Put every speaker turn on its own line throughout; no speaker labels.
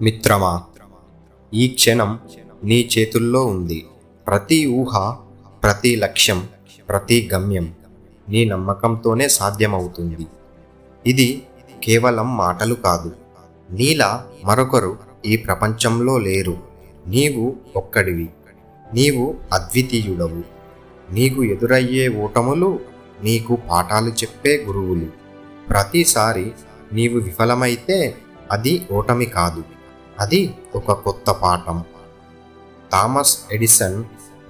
మిత్రమా, ఈ క్షణం నీ చేతుల్లో ఉంది. ప్రతి ఊహ, ప్రతి లక్ష్యం, ప్రతి గమ్యం నీ నమ్మకంతోనే సాధ్యమవుతుంది. ఇది కేవలం మాటలు కాదు. నీలా మరొకరు ఈ ప్రపంచంలో లేరు. నీవు ఒక్కడివి. నీవు అద్వితీయుడవు. నీకు ఎదురయ్యే ఓటములు నీకు పాఠాలు చెప్పే గురువులు. ప్రతిసారి నీవు విఫలమైతే అది ఓటమి కాదు, అది ఒక కొత్త పాఠం. థామస్ ఎడిసన్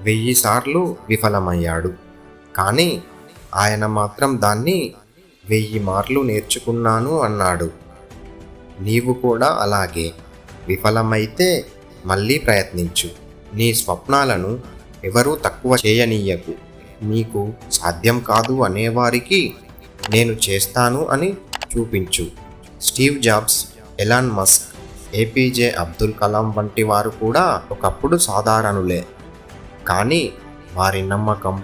1000 సార్లు విఫలమయ్యాడు, కానీ ఆయన మాత్రం దాన్ని 1000 మార్లు నేర్చుకున్నాను అన్నాడు. నీవు కూడా అలాగే విఫలమైతే మళ్ళీ ప్రయత్నించు. నీ స్వప్నాలను ఎవరూ తక్కువ చేయనీయకు. నీకు సాధ్యం కాదు అనేవారికి నేను చేస్తాను అని చూపించు. Steve jobs, Elon Musk, APJ Abdul Kalam వంటి వారు కూడా ఒకప్పుడు సాధారణులే, కానీ వారి నమ్మకం,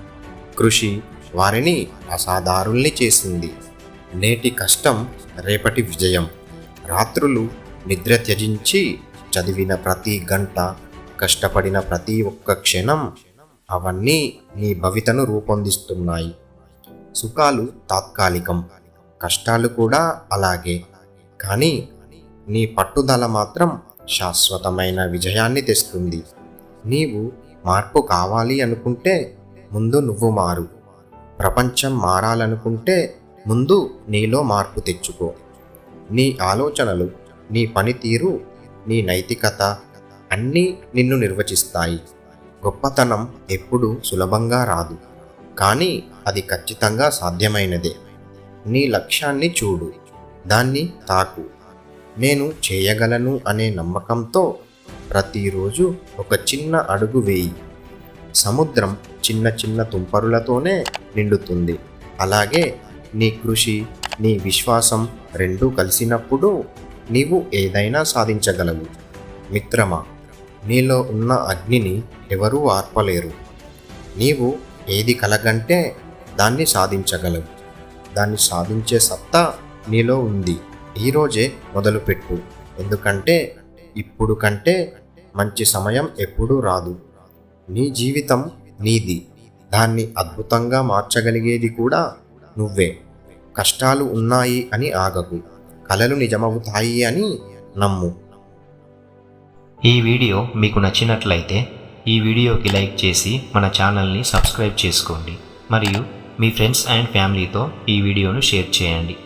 కృషి వారిని అసాధారుల్ని చేసింది. నేటి కష్టం రేపటి విజయం. రాత్రులు నిద్ర త్యజించి చదివిన ప్రతి గంట, కష్టపడిన ప్రతి ఒక్క క్షణం, అవన్నీ నీ భవితను రూపొందిస్తున్నాయి. సుఖాలు తాత్కాలికం, కష్టాలు కూడా అలాగే, కానీ నీ పట్టుదల మాత్రం శాశ్వతమైన విజయాన్ని తెస్తుంది. నీవు మార్పు కావాలి అనుకుంటే ముందు నువ్వు మారు. ప్రపంచం మారాలనుకుంటే ముందు నీలో మార్పు తెచ్చుకో. నీ ఆలోచనలు, నీ పనితీరు, నీ నైతికత అన్నీ నిన్ను నిర్వచిస్తాయి. గొప్పతనం ఎప్పుడూ సులభంగా రాదు, కానీ అది ఖచ్చితంగా సాధ్యమైనదే. నీ లక్ష్యాన్ని చూడు, దాన్ని తాకు. నేను చేయగలను అనే నమ్మకంతో ప్రతిరోజు ఒక చిన్న అడుగు వేయి. సముద్రం చిన్న చిన్న తుంపరులతోనే నిండుతుంది. అలాగే నీ కృషి, నీ విశ్వాసం రెండూ కలిసినప్పుడు నీవు ఏదైనా సాధించగలవు. మిత్రమా, నీలో ఉన్న అగ్నిని ఎవరూ ఆర్పలేరు. నీవు ఏది కలగంటే దాన్ని సాధించగలవు. దాన్ని సాధించే సత్తా నీలో ఉంది. ఈరోజే మొదలుపెట్టు, ఎందుకంటే ఇప్పుడు కంటే మంచి సమయం ఎప్పుడూ రాదు. నీ జీవితం నీది, దాన్ని అద్భుతంగా మార్చగలిగేది కూడా నువ్వే. కష్టాలు ఉన్నాయి అని ఆగకు, కలలు నిజమవుతాయి అని నమ్ము.
ఈ వీడియో మీకు నచ్చినట్లయితే ఈ వీడియోకి లైక్ చేసి మన ఛానల్ని సబ్స్క్రైబ్ చేసుకోండి. మరియు మీ ఫ్రెండ్స్ అండ్ ఫ్యామిలీతో ఈ వీడియోను షేర్ చేయండి.